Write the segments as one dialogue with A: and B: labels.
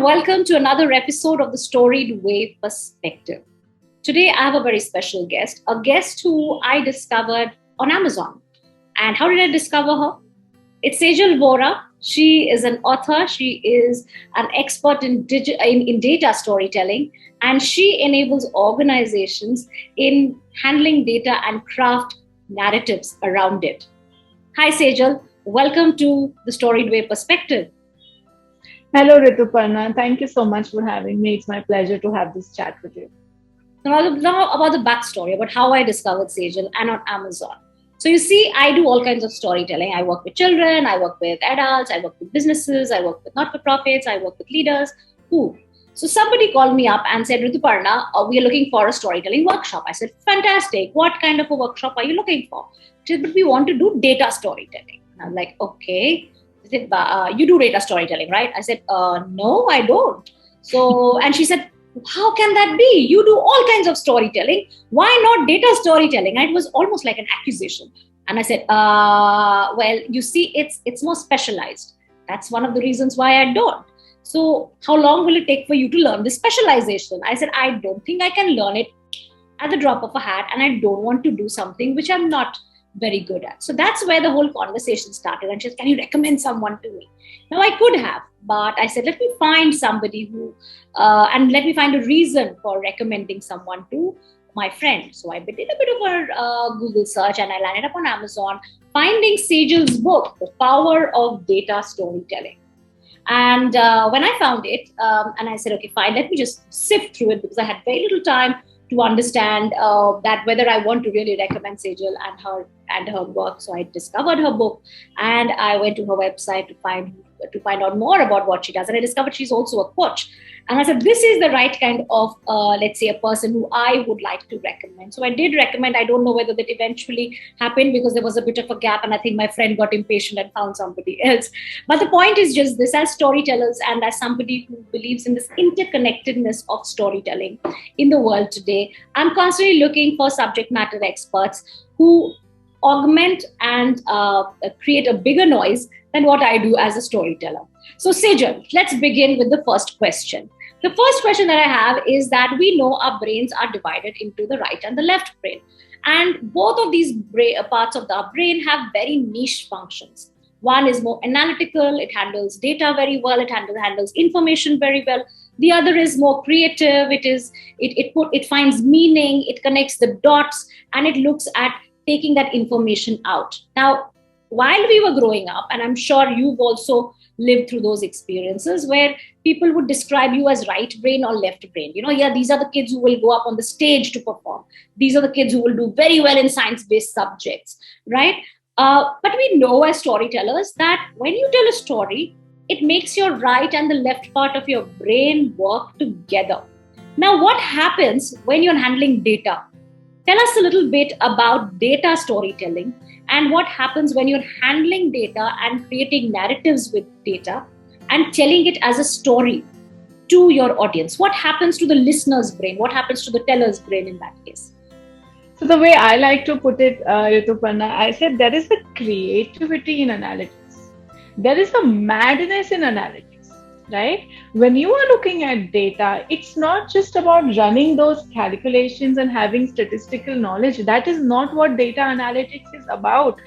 A: welcome to another episode of the Storied Way Perspective. Today, I have a very special guest, a guest who I discovered on Amazon. And how did I discover her? It's Sejal Vora. She is an author. She is an expert in data storytelling, and she enables organizations in handling data and craft narratives around it. Hi, Sejal. Welcome to the Storied Way Perspective.
B: Hello, Rituparna. Thank you so much for having me. It's my pleasure to have this chat with you.
A: Now about the backstory, about how I discovered Sejal and on Amazon. So you see, I do all kinds of storytelling. I work with children, I work with adults, I work with businesses, I work with not-for-profits, I work with leaders. So somebody called me up and said, Rituparna, we are looking for a storytelling workshop. I said, fantastic. What kind of a workshop are you looking for? She said, but we want to do data storytelling. And I'm like, okay. She said, you do data storytelling, right? I said, no, I don't. And she said, how can that be? You do all kinds of storytelling. Why not data storytelling? And it was almost like an accusation. And I said, well, you see, it's more specialized. That's one of the reasons why I don't. So how long will it take for you to learn this specialization? I said, I don't think I can learn it at the drop of a hat. And I don't want to do something which I'm not very good at. So that's where the whole conversation started. And she said, can you recommend someone to me? Now I could have, but I said, let me find somebody and let me find a reason for recommending someone to my friend. So I did a bit of a Google search and I landed up on Amazon, finding Sejal's book, The Power of Data Storytelling. And when I found it, and I said, okay, fine, let me just sift through it because I had very little time to understand that whether I want to really recommend Sejal and her work. So I discovered her book and I went to her website to find out more about what she does. And I discovered she's also a coach. And I said, this is the right kind of, let's say, a person who I would like to recommend. So I did recommend. I don't know whether that eventually happened because there was a bit of a gap. And I think my friend got impatient and found somebody else. But the point is just this, as storytellers and as somebody who believes in this interconnectedness of storytelling in the world today, I'm constantly looking for subject matter experts who augment and create a bigger noise than what I do as a storyteller. So Sejal, let's begin with the first question. The first question that I have is that we know our brains are divided into the right and the left brain. And both of these parts of our brain have very niche functions. One is more analytical, it handles data very well, it handles information very well. The other is more creative, it finds meaning, it connects the dots, and it looks at taking that information out. Now, while we were growing up, and I'm sure you've also lived through those experiences where people would describe you as right brain or left brain. These are the kids who will go up on the stage to perform. These are the kids who will do very well in science-based subjects, right? But we know as storytellers that when you tell a story, it makes your right and the left part of your brain work together. Now, what happens when you're handling data? Tell us a little bit about data storytelling and what happens when you're handling data and creating narratives with data and telling it as a story to your audience. What happens to the listener's brain? What happens to the teller's brain in that case?
B: So the way I like to put it, Rituparna, I said there is a creativity in analytics. There is a madness in analytics. Right? When you are looking at data, it's not just about running those calculations and having statistical knowledge. That is not what data analytics is about.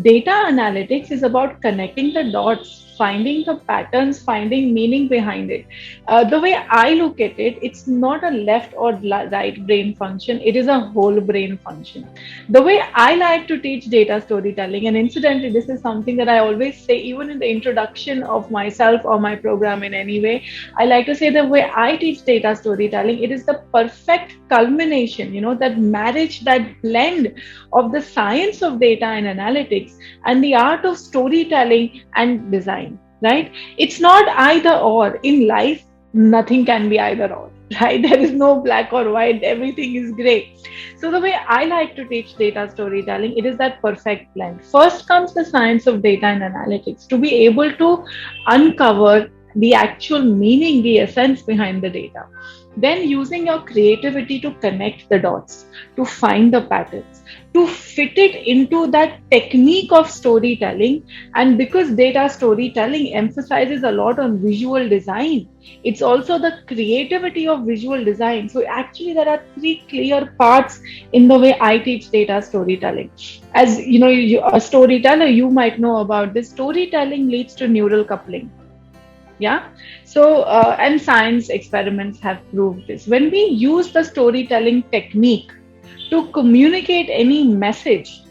B: Data analytics is about connecting the dots, finding the patterns, finding meaning behind it. The way I look at it, it's not a left or right brain function. It is a whole brain function. The way I like to teach data storytelling, and incidentally, this is something that I always say, even in the introduction of myself or my program in any way, I like to say the way I teach data storytelling, it is the perfect culmination, that marriage, that blend of the science of data and analytics and the art of storytelling and design, right? It's not either or. In life, nothing can be either or, right? There is no black or white, everything is gray. So the way I like to teach data storytelling, it is that perfect blend. First comes the science of data and analytics, to be able to uncover the actual meaning, the essence behind the data. Then using your creativity to connect the dots, to find the patterns, to fit it into that technique of storytelling. And because data storytelling emphasizes a lot on visual design, it's also the creativity of visual design. So actually there are three clear parts in the way I teach data storytelling. As you know, a storyteller, you might know about this. Storytelling leads to neural coupling. Yeah. So and science experiments have proved this. When we use the storytelling technique to communicate any message,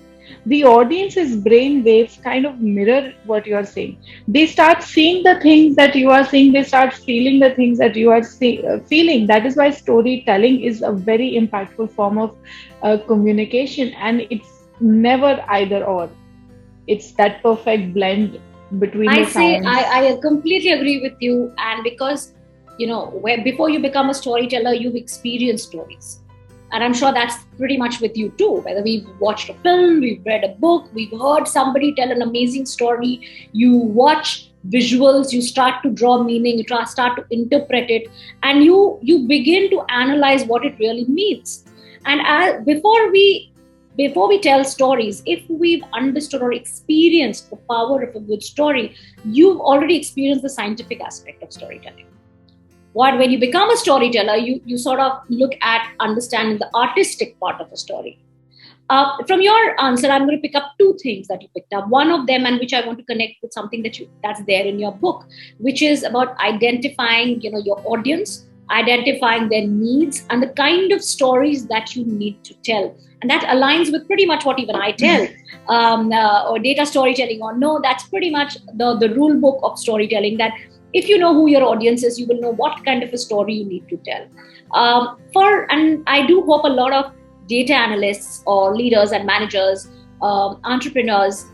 B: the audience's brain waves kind of mirror what you are saying. They start seeing the things that you are seeing, they start feeling the things that you are feeling. That is why storytelling is a very impactful form of communication, and it's never either or. It's that perfect blend between
A: I
B: the
A: say
B: science.
A: I completely agree with you. And because, where before you become a storyteller, you've experienced stories. And I'm sure that's pretty much with you too. Whether we've watched a film, we've read a book, we've heard somebody tell an amazing story, you watch visuals, you start to draw meaning, you start to interpret it, and you begin to analyze what it really means. And before we tell stories, if we've understood or experienced the power of a good story, you've already experienced the scientific aspect of storytelling. What When you become a storyteller, you sort of look at understanding the artistic part of a story. From your answer, I'm going to pick up two things that you picked up. One of them, and which I want to connect with something that's there in your book, which is about identifying your audience, identifying their needs, and the kind of stories that you need to tell. And that aligns with pretty much what even I tell, or data storytelling, or no, that's pretty much the rule book of storytelling, that if you know who your audience is, you will know what kind of a story you need to tell. And I do hope a lot of data analysts or leaders and managers, entrepreneurs,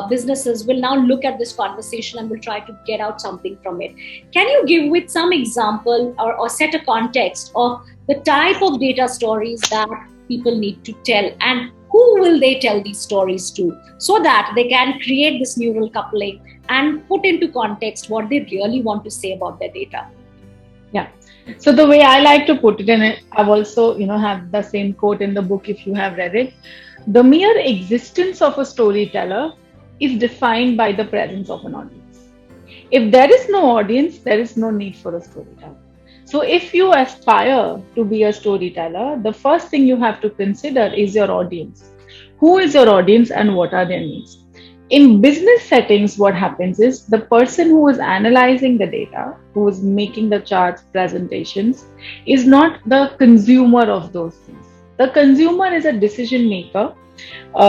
A: businesses will now look at this conversation and will try to get out something from it. Can you give with some example, or set a context of the type of data stories that people need to tell, and who will they tell these stories to, so that they can create this neural coupling and put into context what they really want to say about their data?
B: Yeah. So the way I like to put it, and I've also, have the same quote in the book if you have read it. The mere existence of a storyteller is defined by the presence of an audience. If there is no audience, there is no need for a storyteller. So if you aspire to be a storyteller, the first thing you have to consider is your audience. Who is your audience and what are their needs? In business settings, what happens is the person who is analyzing the data, who is making the charts, presentations, is not the consumer of those things. The consumer is a decision maker,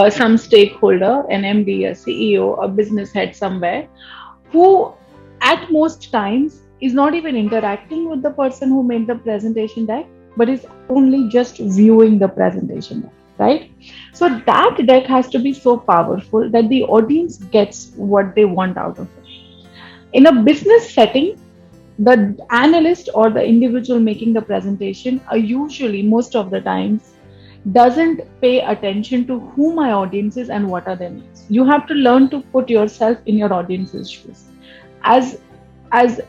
B: some stakeholder, an MD, a CEO, a business head somewhere, who at most times is not even interacting with the person who made the presentation deck, but is only just viewing the presentation deck, right? So that deck has to be so powerful that the audience gets what they want out of it. In a business setting, the analyst or the individual making the presentation are usually, most of the times, doesn't pay attention to who my audience is and what are their needs. You have to learn to put yourself in your audience's shoes. As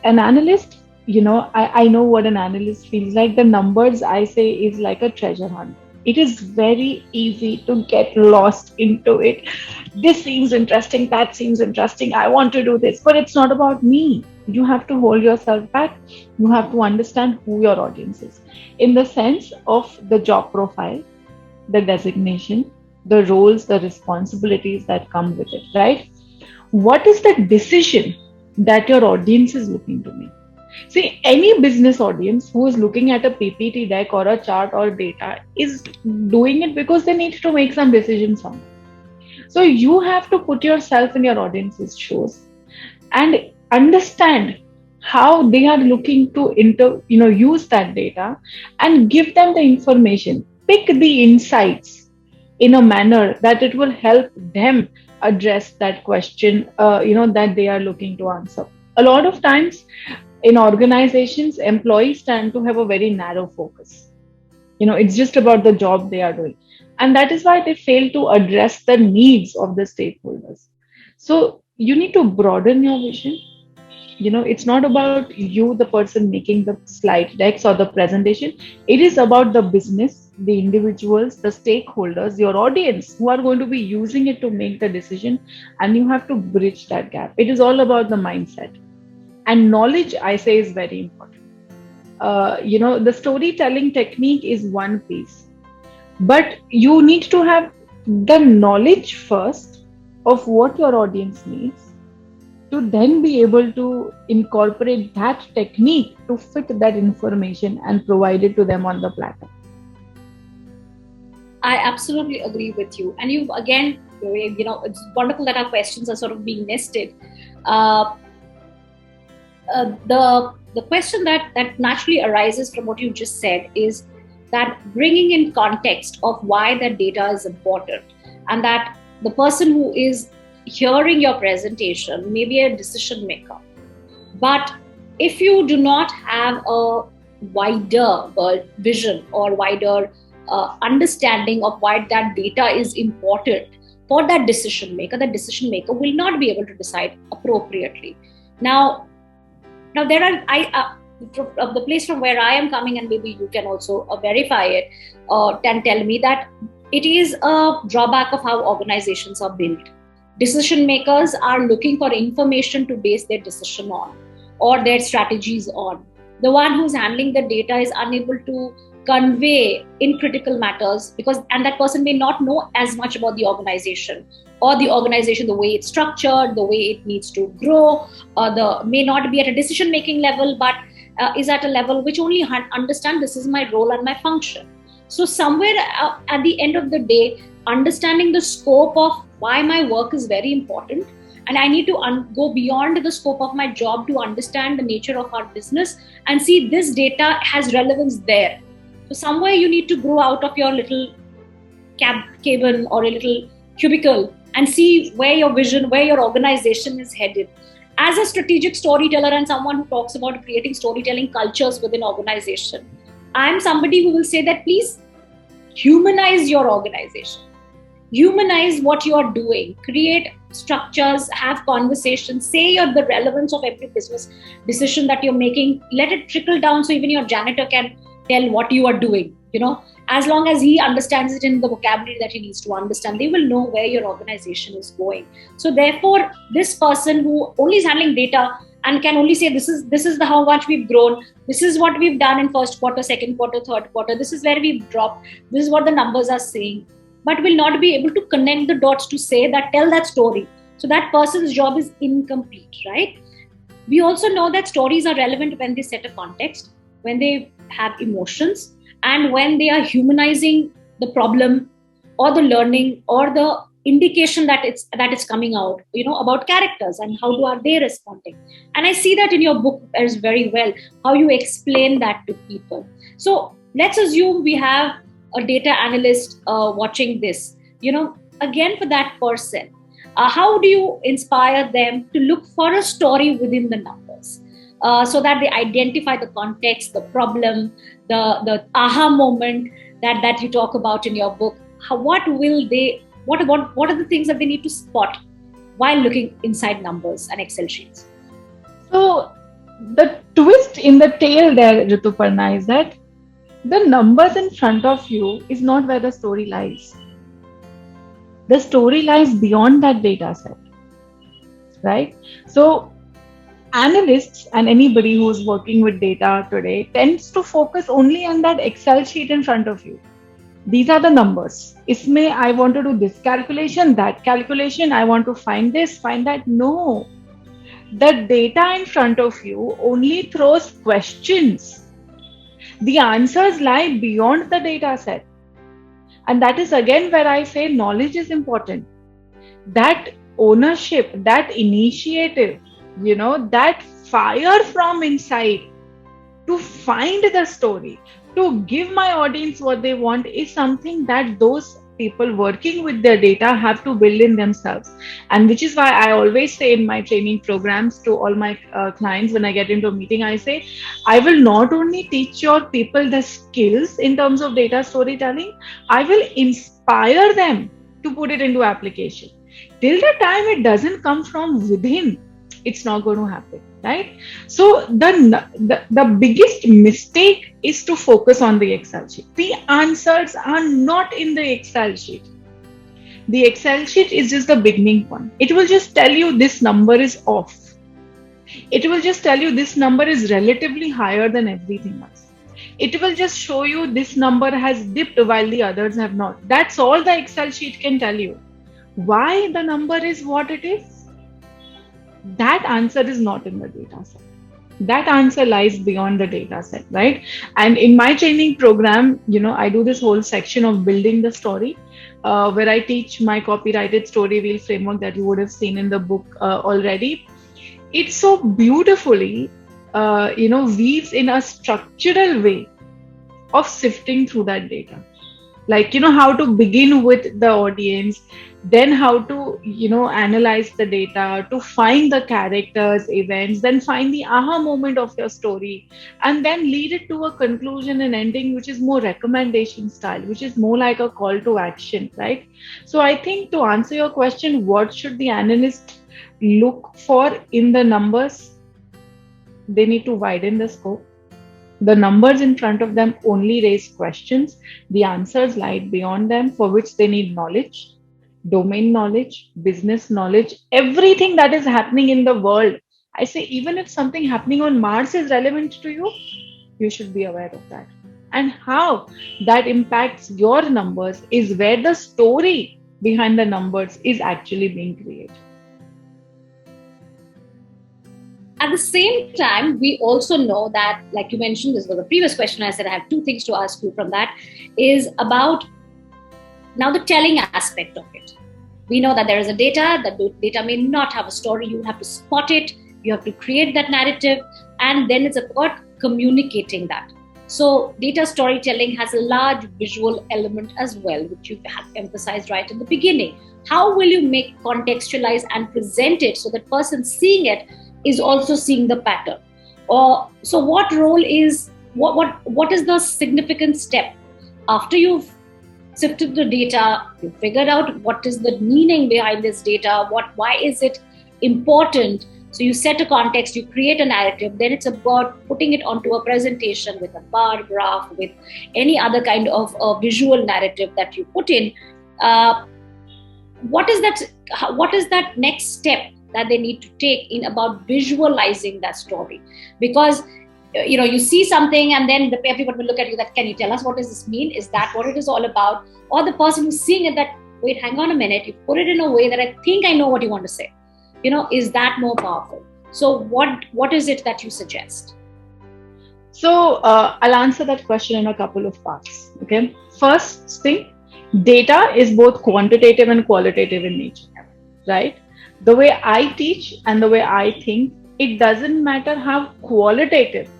B: an analyst, I know what an analyst feels like. The numbers, I say, is like a treasure hunt. It is very easy to get lost into it. This seems interesting, that seems interesting, I want to do this, but it's not about me. You have to hold yourself back. You have to understand who your audience is in the sense of the job profile, the designation, the roles, the responsibilities that come with it, right? What is the decision that your audience is looking to make? See, any business audience who is looking at a PPT deck or a chart or data is doing it because they need to make some decisions on it. So you have to put yourself in your audience's shoes and understand how they are looking to use that data, and give them the information. Pick the insights in a manner that it will help them address that question that they are looking to answer. A lot of times in organizations, employees tend to have a very narrow focus. It's just about the job they are doing, and that is why they fail to address the needs of the stakeholders. So you need to broaden your vision, It's not about you, the person making the slide decks or the presentation. It is about the business, the individuals, the stakeholders, your audience who are going to be using it to make the decision, and you have to bridge that gap. It is all about the mindset. And knowledge, I say, is very important. The storytelling technique is one piece, but you need to have the knowledge first of what your audience needs, to then be able to incorporate that technique to fit that information and provide it to them on the platter.
A: I absolutely agree with you. And you, again, it's wonderful that our questions are sort of being nested. The question that naturally arises from what you just said is that bringing in context of why that data is important, and that the person who is hearing your presentation may be a decision maker. But if you do not have a wider vision or wider understanding of why that data is important for that decision maker will not be able to decide appropriately. Now there are the place from where I am coming, and maybe you can also verify it, and tell me that it is a drawback of how organizations are built. Decision makers are looking for information to base their decision on or their strategies on. The one who's handling the data is unable to convey in critical matters and that person may not know as much about the organization, or the organization, the way it's structured, the way it needs to grow, may not be at a decision making level, but is at a level which only understand this is my role and my function. So somewhere at the end of the day, understanding the scope of why my work is very important, and I need to go beyond the scope of my job to understand the nature of our business and see this data has relevance there. So somewhere you need to grow out of your little cabin or a little cubicle and see where your vision, where your organization is headed. As a strategic storyteller and someone who talks about creating storytelling cultures within organization, I'm somebody who will say that please humanize your organization. Humanize what you are doing, create structures, have conversations, say the relevance of every business decision that you're making, let it trickle down so even your janitor can tell what you are doing. As long as he understands it in the vocabulary that he needs to understand, they will know where your organization is going. So therefore, this person who only is handling data and can only say this is how much we've grown, this is what we've done in first quarter, second quarter, third quarter, this is where we've dropped, this is what the numbers are saying, but will not be able to connect the dots to say that, tell that story. So that person's job is incomplete, right? We also know that stories are relevant when they set a context, when they have emotions, and when they are humanizing the problem or the learning or the indication that it's coming out, about characters and how are they responding. And I see that in your book as very well, how you explain that to people. So let's assume we have a data analyst watching this, again for that person, how do you inspire them to look for a story within the numbers? So that they identify the context, the problem, the aha moment that you talk about in your book. What are the things that they need to spot while looking inside numbers and Excel sheets?
B: So the twist in the tail there, Rituparna, is that the numbers in front of you is not where the story lies. The story lies beyond that data set, right? So analysts and anybody who's working with data today tends to focus only on that Excel sheet in front of you. These are the numbers. Isme, I want to do this calculation, that calculation, I want to find this, find that. No. The data in front of you only throws questions. The answers lie beyond the data set. And that is again where I say knowledge is important. That ownership, that initiative, that fire from inside to find the story, to give my audience what they want, is something that those people working with their data have to build in themselves. And which is why I always say in my training programs to all my clients, when I get into a meeting, I say, I will not only teach your people the skills in terms of data storytelling, I will inspire them to put it into application. Till the time it doesn't come from within, It's not going to happen, right? So the biggest mistake is to focus on the Excel sheet. The answers are not in the Excel sheet. The Excel sheet is just the beginning point. It will just tell you this number is off. It will just tell you this number is relatively higher than everything else. It will just show you this number has dipped while the others have not. That's all the Excel sheet can tell you. Why the number is what it is? That answer is not in the data set. That answer lies beyond the data set, right? And in my training program, I do this whole section of building the story, where I teach my copyrighted story wheel framework that you would have seen in the book already. It so beautifully, weaves in a structural way of sifting through that data. Like, how to begin with the audience, then how to, analyze the data, to find the characters, events, then find the aha moment of your story, and then lead it to a conclusion and ending, which is more recommendation style, which is more like a call to action, right? So I think to answer your question, what should the analyst look for in the numbers? They need to widen the scope. The numbers in front of them only raise questions. The answers lie beyond them, for which they need knowledge, domain knowledge, business knowledge, everything that is happening in the world. I say, even if something happening on Mars is relevant to you, you should be aware of that. And how that impacts your numbers is where the story behind the numbers is actually being created.
A: At the same time, we also know that, like you mentioned, this was the previous question. I said I have two things to ask you from that, is about now the telling aspect of it. We know that there is a data, that the data may not have a story. You have to spot it, you have to create that narrative, and then it's about communicating that. So data storytelling has a large visual element as well, which you have emphasized right in the beginning. How will you make contextualize and present it so that person seeing it is also seeing the pattern? Or so what role is, what is the significant step after you've sifted the data, you figured out what is the meaning behind this data, why is it important? So you set a context, you create a narrative, then it's about putting it onto a presentation with a bar graph, with any other kind of visual narrative that you put in. What is that next step that they need to take in about visualizing that story? Because you see something and then everyone will look at you that, can you tell us what does this mean? Is that what it is all about? Or the person who's seeing it that, wait, hang on a minute, you put it in a way that I think I know what you want to say. Is that more powerful? So what is it that you suggest?
B: So I'll answer that question in a couple of parts. Okay. First thing, data is both quantitative and qualitative in nature, right? The way I teach and the way I think, it doesn't matter how qualitative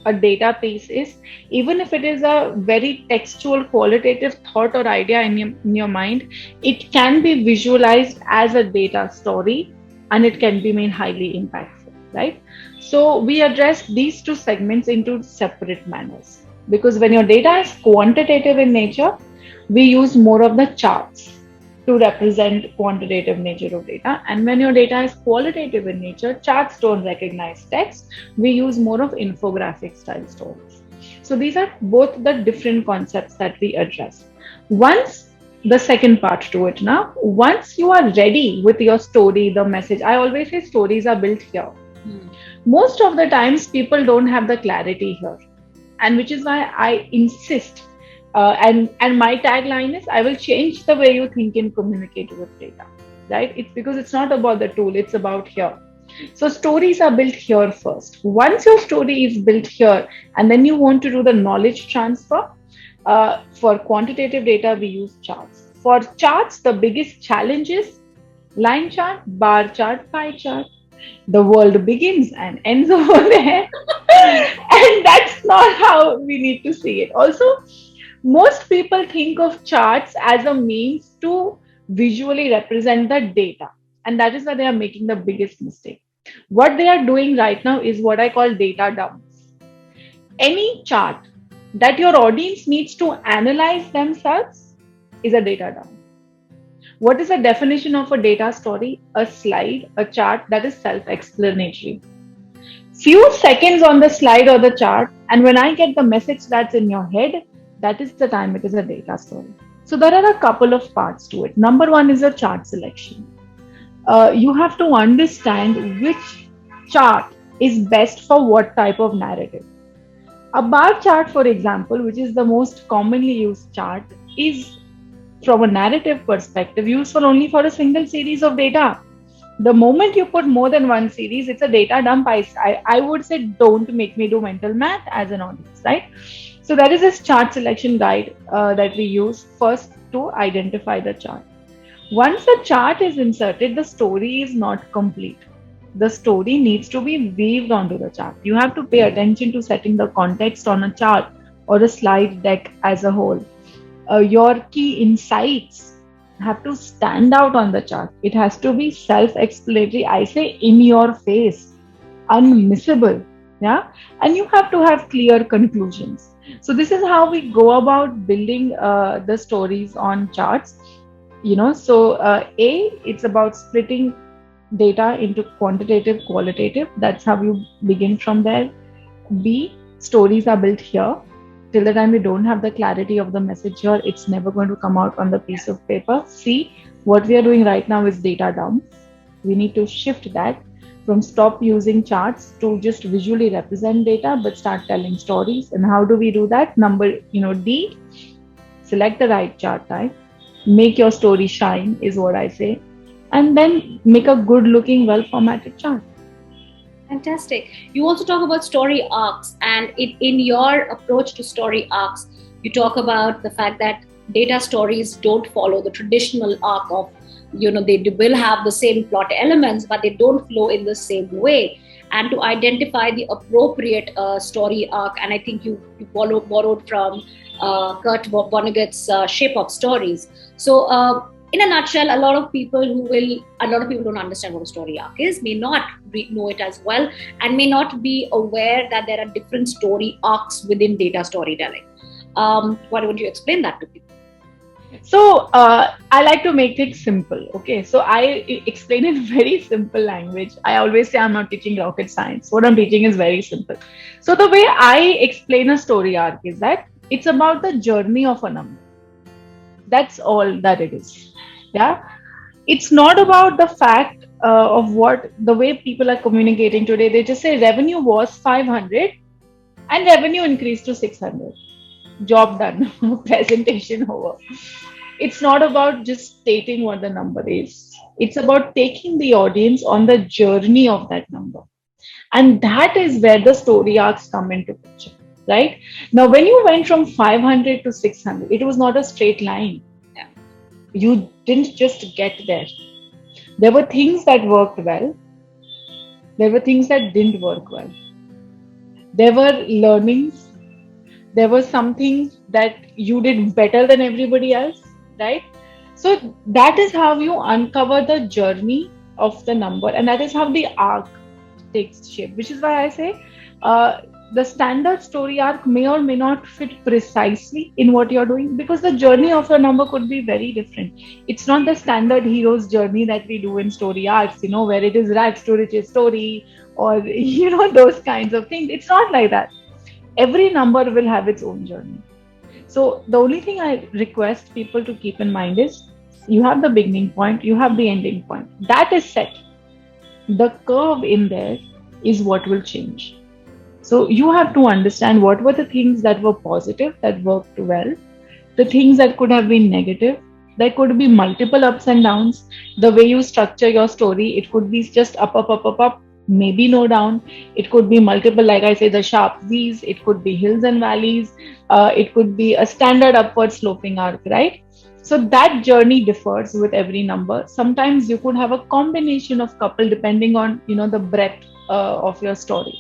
B: a data piece is, even if it is a very textual, qualitative thought or idea in your mind, it can be visualized as a data story and it can be made highly impactful, right? So we address these two segments into separate manners, because when your data is quantitative in nature, we use more of the charts to represent quantitative nature of data. And when your data is qualitative in nature, charts don't recognize text. We use more of infographic style stories. So these are both the different concepts that we address. Once the second part to it now, once you are ready with your story, the message, I always say stories are built here. Most of the times people don't have the clarity here. And which is why I insist. And my tagline is, I will change the way you think and communicate with data, right? It's because it's not about the tool, it's about here. So stories are built here first. Once your story is built here, and then you want to do the knowledge transfer, for quantitative data, we use charts. For charts, the biggest challenge is line chart, bar chart, pie chart. The world begins and ends over there. And that's not how we need to see it. Also, most people think of charts as a means to visually represent the data. And that is why they are making the biggest mistake. What they are doing right now is what I call data dumps. Any chart that your audience needs to analyze themselves is a data dump. What is the definition of a data story? A slide, a chart that is self-explanatory. Few seconds on the slide or the chart, and when I get the message that's in your head, that is the time it is a data story. So there are a couple of parts to it. Number one is a chart selection. You have to understand which chart is best for what type of narrative. A bar chart, for example, which is the most commonly used chart, is from a narrative perspective useful only for a single series of data. The moment you put more than one series, it's a data dump. I would say don't make me do mental math as an audience, right? So there is this chart selection guide that we use first to identify the chart. Once the chart is inserted, the story is not complete. The story needs to be weaved onto the chart. You have to pay attention to setting the context on a chart or a slide deck as a whole. Your key insights have to stand out on the chart. It has to be self-explanatory. I say in your face, unmissable. Yeah, and you have to have clear conclusions. So this is how we go about building the stories on charts. It's about splitting data into quantitative, qualitative. That's how you begin from there. B, stories are built here. Till the time we don't have the clarity of the message here, it's never going to come out on the piece of paper. C, what we are doing right now is data dump. We need to shift that from stop using charts to just visually represent data, but start telling stories. And how do we do that? D, select the right chart type, make your story shine is what I say, and then make a good looking, well formatted chart.
A: Fantastic. You also talk about story arcs, and in your approach to story arcs, you talk about the fact that data stories don't follow the traditional arc of, they will have the same plot elements, but they don't flow in the same way. And to identify the appropriate story arc, and I think you borrowed from Kurt Vonnegut's Shape of Stories. So, in a nutshell, a lot of people don't understand what a story arc is, may not know it as well, and may not be aware that there are different story arcs within data storytelling. Why don't you explain that to people?
B: So I like to make it simple. Okay, so I explain in very simple language. I always say I'm not teaching rocket science. What I'm teaching is very simple. So the way I explain a story arc is that it's about the journey of a number. That's all that it is. Yeah, it's not about the fact of what the way people are communicating today. They just say revenue was 500 and revenue increased to 600. Job done. Presentation over. It's not about just stating what the number is. It's about taking the audience on the journey of that number. And that is where the story arcs come into picture, right? Now, when you went from 500 to 600, it was not a straight line. You didn't just get there. There were things that worked well. There were things that didn't work well. There were learnings. There were some things that you did better than everybody else, right? So that is how you uncover the journey of the number, and that is how the arc takes shape, which is why I say the standard story arc may or may not fit precisely in what you're doing, because the journey of a number could be very different. It's not the standard hero's journey that we do in story arcs, where it is rags to riches story or, those kinds of things. It's not like that. Every number will have its own journey. So the only thing I request people to keep in mind is you have the beginning point, you have the ending point. That is set. The curve in there is what will change. So you have to understand what were the things that were positive, that worked well, the things that could have been negative. There could be multiple ups and downs. The way you structure your story, it could be just up, maybe no down. It could be multiple, like I say, the sharp V's. It could be hills and valleys. It could be a standard upward sloping arc, right? So that journey differs with every number. Sometimes you could have a combination of couple depending on, the breadth of your story.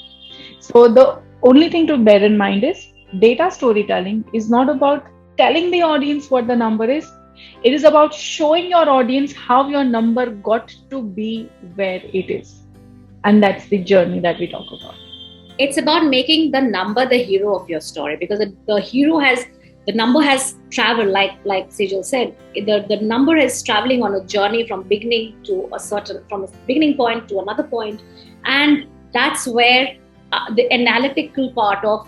B: So the only thing to bear in mind is data storytelling is not about telling the audience what the number is. It is about showing your audience how your number got to be where it is. And that's the journey that we talk about.
A: It's about making the number the hero of your story, because the hero has The number has traveled, like Sejal said, the number is traveling on a journey from from a beginning point to another point, and that's where the analytical part of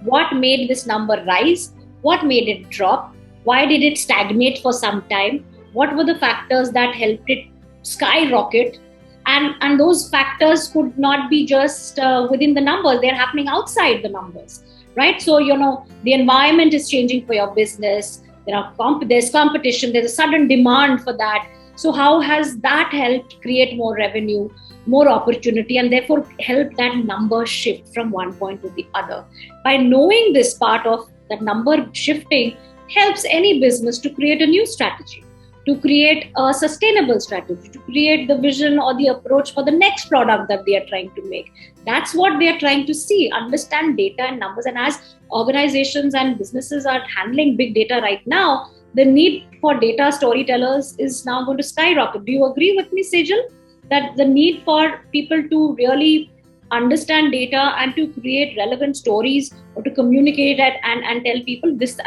A: what made this number rise, what made it drop, why did it stagnate for some time, what were the factors that helped it skyrocket, and those factors could not be just within the numbers, they're happening outside the numbers, right? So the environment is changing for your business, there's competition, there's a sudden demand for that. So how has that helped create more revenue, more opportunity, and therefore help that number shift from one point to the other? By knowing this part of that number shifting helps any business to create a new strategy, to create a sustainable strategy, to create the vision or the approach for the next product that they are trying to make. That's what they are trying to see, understand data and numbers. And as organizations and businesses are handling big data right now, the need for data storytellers is now going to skyrocket. Do you agree with me, Sejal, that the need for people to really understand data and to create relevant stories or to communicate it and tell people this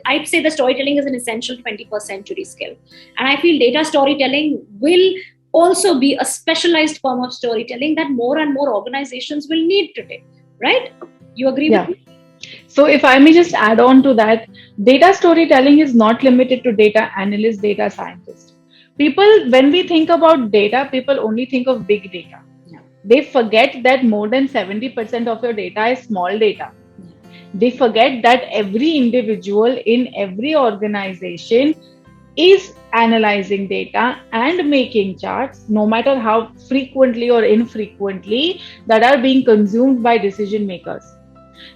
A: I'd say the storytelling is an essential 21st century skill. And I feel data storytelling will also be a specialized form of storytelling that more and more organizations will need today, right? You agree with me?
B: So if I may just add on to that, data storytelling is not limited to data analysts, data scientists. People, when we think about data, people only think of big data. They forget that more than 70% of your data is small data. They forget that every individual in every organization is analyzing data and making charts, no matter how frequently or infrequently, that are being consumed by decision makers.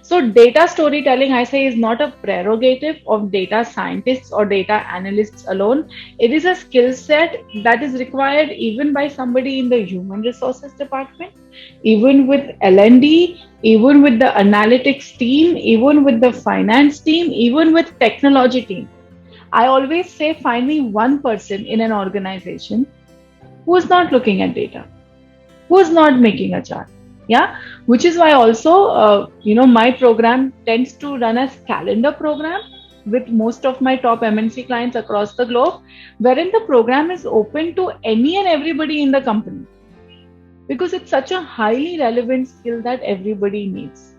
B: So data storytelling, I say, is not a prerogative of data scientists or data analysts alone. It is a skill set that is required even by somebody in the human resources department, even with L&D, even with the analytics team, even with the finance team, even with technology team. I always say, find me one person in an organization who is not looking at data, who is not making a chart. Yeah, which is why also, my program tends to run as calendar program with most of my top MNC clients across the globe, wherein the program is open to any and everybody in the company, because it's such a highly relevant skill that everybody needs.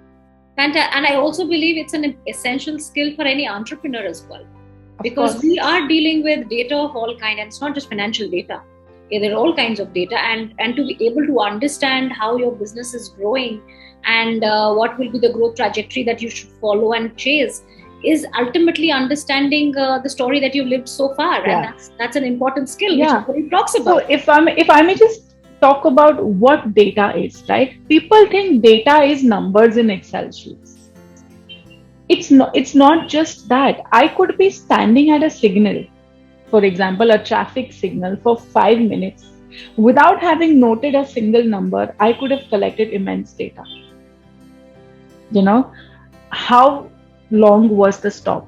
A: And I also believe it's an essential skill for any entrepreneur as well, because we are dealing with data of all kinds, and it's not just financial data. There are all kinds of data, and to be able to understand how your business is growing and what will be the growth trajectory that you should follow and chase is ultimately understanding the story that you've lived so far. Yeah. And that's an important skill, which everybody talks about.
B: So if I may just talk about what data is, right? People think data is numbers in Excel sheets. It's not just that. I could be standing at a signal, for example, a traffic signal, for 5 minutes. Without having noted a single number, I could have collected immense data. How long was the stop?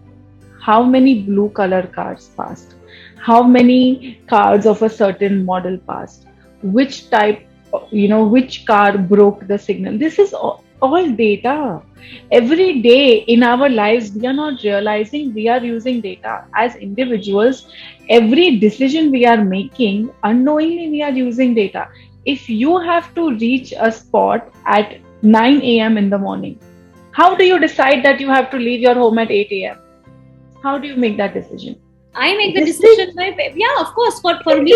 B: How many blue color cars passed? How many cars of a certain model passed? Which type, which car broke the signal? This is all data. Every day in our lives, we are not realizing we are using data as individuals. Every decision we are making, unknowingly we are using data. If you have to reach a spot at 9 a.m. in the morning, how do you decide that you have to leave your home at 8 a.m.? How do you make that decision?
A: I make the decision. Of course. For me,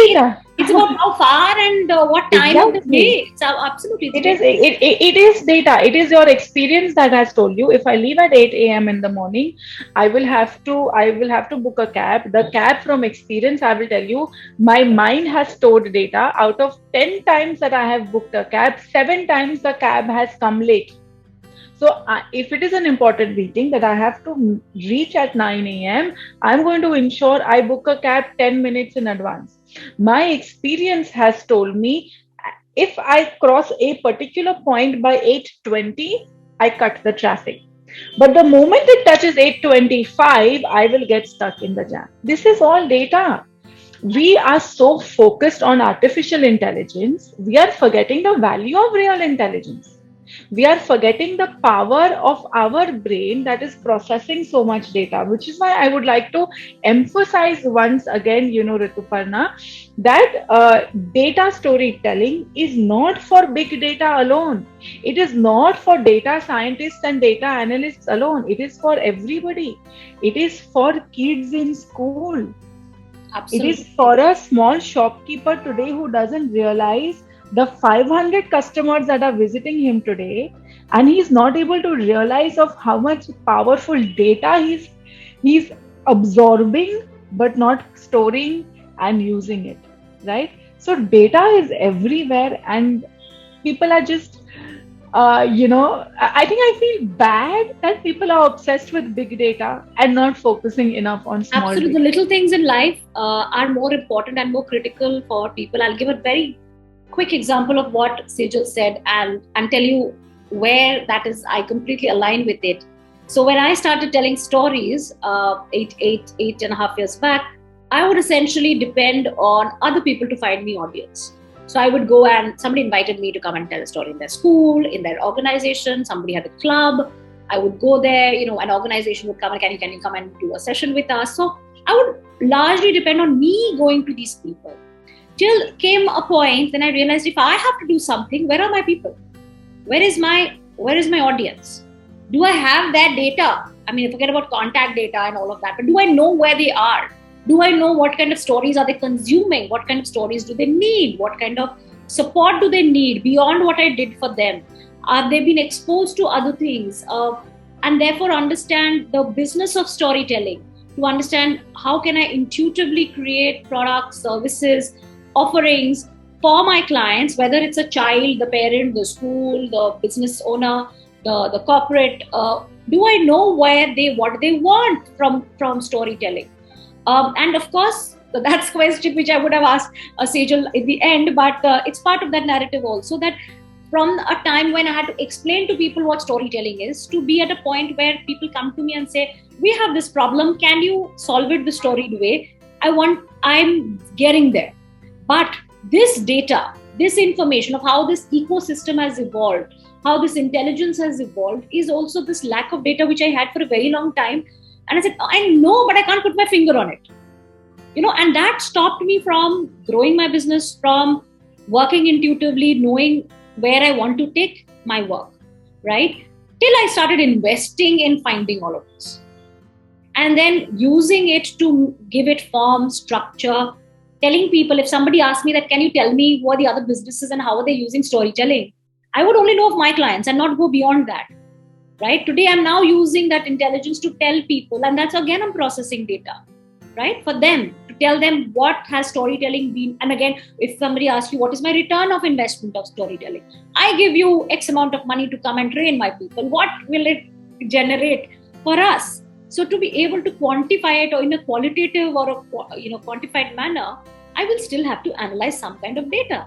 A: it's about how far and what time of the day. It's absolutely.
B: It is data. It is your experience that has told you. If I leave at 8 a.m. in the morning, I will have to book a cab. The cab, from experience, I will tell you, my mind has stored data. Out of 10 times that I have booked a cab, 7 times the cab has come late. So if it is an important meeting that I have to reach at 9 a.m., I'm going to ensure I book a cab 10 minutes in advance. My experience has told me, if I cross a particular point by 8:20, I cut the traffic. But the moment it touches 8:25, I will get stuck in the jam. This is all data. We are so focused on artificial intelligence, we are forgetting the value of real intelligence. We are forgetting the power of our brain that is processing so much data, which is why I would like to emphasize once again, Rituparna, that data storytelling is not for big data alone. It is not for data scientists and data analysts alone. It is for everybody. It is for kids in school. It is
A: Absolutely.
B: for a small shopkeeper today who doesn't realize the 500 customers that are visiting him today, and he's not able to realize of how much powerful data he's absorbing but not storing and using it, right? So data is everywhere, and people are just I think I feel bad that people are obsessed with big data and not focusing enough on small
A: Absolutely. The
B: data.
A: little things in life are more important and more critical for people. I'll give a very quick example of what Sejal said and tell you where that is. I completely align with it. So when I started telling stories eight and a half years back, I would essentially depend on other people to find me audience. So I would go and somebody invited me to come and tell a story in their school, in their organization. Somebody had a club. I would go there. An organization would come and can you come and do a session with us? So I would largely depend on me going to these people. Till came a point when I realized if I have to do something, where are my people? Where is my audience? Do I have that data? I mean, forget about contact data and all of that, but do I know where they are? Do I know what kind of stories are they consuming? What kind of stories do they need? What kind of support do they need beyond what I did for them? Are they been exposed to other things? And therefore understand the business of storytelling, to understand how can I intuitively create products, services, offerings for my clients, whether it's a child, the parent, the school, the business owner, the corporate. Do I know what they want from storytelling? And of course, that's a question which I would have asked Sejal in the end, but it's part of that narrative also, that from a time when I had to explain to people what storytelling is, to be at a point where people come to me and say, we have this problem, can you solve it the storied way? I'm getting there. But this data, this information of how this ecosystem has evolved, how this intelligence has evolved, is also this lack of data which I had for a very long time. And I said, I know, but I can't put my finger on it. And that stopped me from growing my business, from working intuitively, knowing where I want to take my work, right? Till I started investing in finding all of this. And then using it to give it form, structure, telling people, if somebody asked me that, can you tell me who are the other businesses and how are they using storytelling? I would only know of my clients and not go beyond that. Right? Today, I'm now using that intelligence to tell people, and that's again, I'm processing data, right? For them, to tell them what has storytelling been. And again, if somebody asks you, what is my return of investment of storytelling? I give you X amount of money to come and train my people. What will it generate for us? So to be able to quantify it or in a qualitative or a quantified manner, I will still have to analyze some kind of data.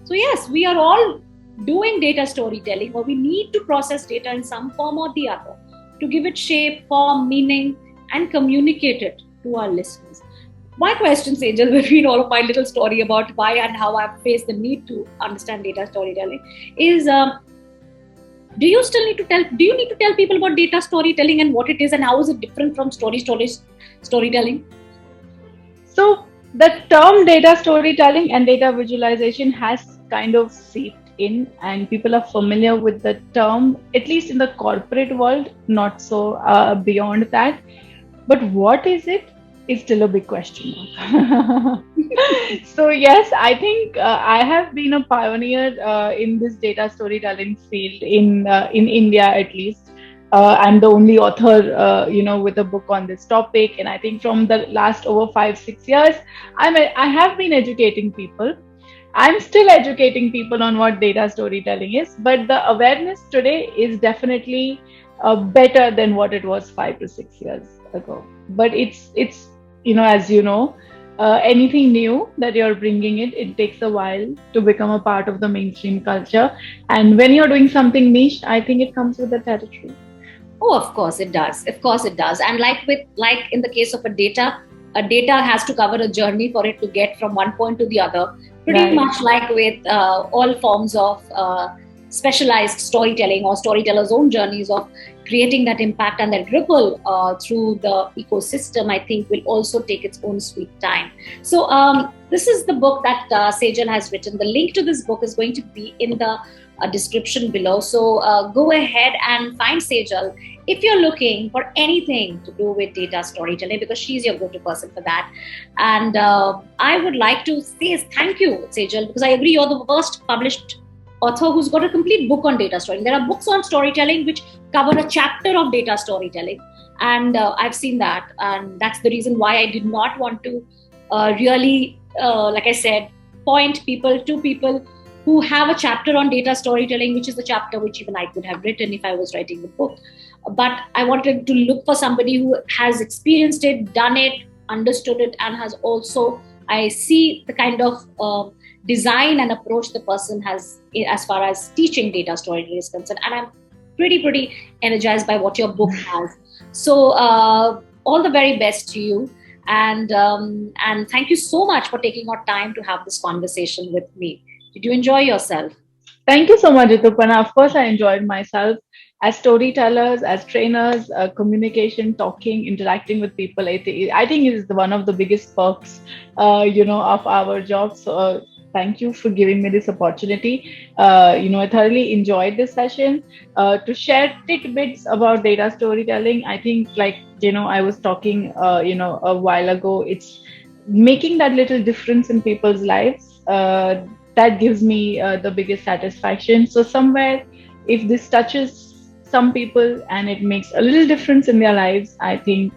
A: So yes, we are all doing data storytelling, or we need to process data in some form or the other to give it shape, form, meaning, and communicate it to our listeners. My question, Sejal, between all of my little story about why and how I've faced the need to understand data storytelling is, do you need to tell people about data storytelling and what it is and how is it different from storytelling?
B: So the term data storytelling and data visualization has kind of seeped in, and people are familiar with the term, at least in the corporate world, not so beyond that. But what is it is still a big question mark. So yes, I think I have been a pioneer in this data storytelling field in India, at least. I'm the only author, with a book on this topic, and I think from the last over 5-6 years, I have been educating people. I'm still educating people on what data storytelling is, but the awareness today is definitely better than what it was 5 to 6 years ago. But it's as you know, anything new that you're bringing it takes a while to become a part of the mainstream culture. And when you're doing something niche, I think it comes with the territory.
A: Oh, of course it does. Of course it does. And like in the case of a data has to cover a journey for it to get from one point to the other. Pretty much like with all forms of specialized storytelling or storytellers' own journeys of creating that impact and that ripple through the ecosystem, I think will also take its own sweet time. So this is the book that Sejal has written. The link to this book is going to be in the description below. So go ahead and find Sejal if you're looking for anything to do with data storytelling, because she's your go-to person for that. And I would like to say thank you, Sejal, because I agree you're the first published author who's got a complete book on data storytelling. There are books on storytelling which cover a chapter of data storytelling, and I've seen that, and that's the reason why I did not want to really, like I said, point people to people who have a chapter on data storytelling, which is the chapter which even I could have written if I was writing the book. But I wanted to look for somebody who has experienced it, done it, understood it, and has also, I see the kind of design and approach the person has as far as teaching data storytelling is concerned. And I'm pretty energized by what your book has. So all the very best to you. And thank you so much for taking our time to have this conversation with me. Did you enjoy yourself?
B: Thank you so much, Rituparna. Of course, I enjoyed myself. As storytellers, as trainers, communication, talking, interacting with people, I think it is one of the biggest perks, of our job. So thank you for giving me this opportunity. I thoroughly enjoyed this session. To share tidbits about data storytelling, I think, I was talking, a while ago, it's making that little difference in people's lives. That gives me the biggest satisfaction. So somewhere, if this touches some people and it makes a little difference in their lives, I think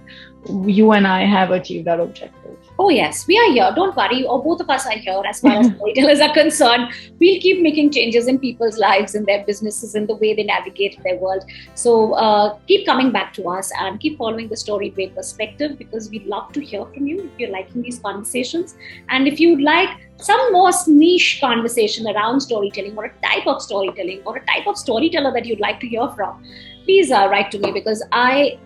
B: you and I have achieved our objective.
A: Oh yes, we are here. Don't worry, or both of us are here as far as storytellers are concerned. We'll keep making changes in people's lives, in their businesses, in the way they navigate their world. So keep coming back to us and keep following the StoryBag perspective, because we'd love to hear from you if you're liking these conversations. And if you'd like some more niche conversation around storytelling, or a type of storytelling, or a type of storyteller that you'd like to hear from, please write to me, because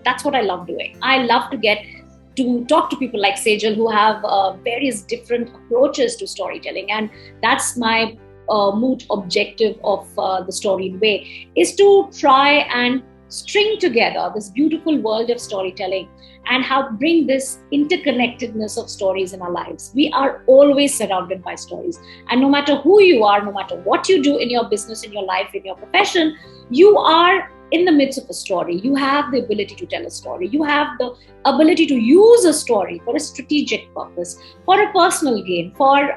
A: that's what I love doing. I love to talk to people like Sejal who have various different approaches to storytelling. And that's my moot objective of the Storied Way, is to try and string together this beautiful world of storytelling and how bring this interconnectedness of stories in our lives. We are always surrounded by stories. And no matter who you are, no matter what you do in your business, in your life, in your profession, you are in the midst of a story. You have the ability to tell a story. You have the ability to use a story for a strategic purpose, for a personal gain, for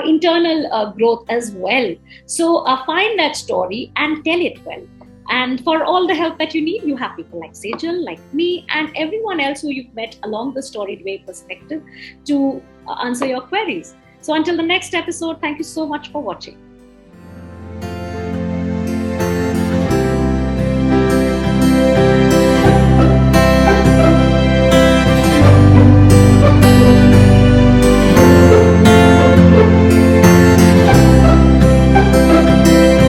A: internal growth as well. So find that story and tell it well. And for all the help that you need, you have people like Sejal, like me, and everyone else who you've met along the Storied Way perspective to answer your queries. So until the next episode, thank you so much for watching.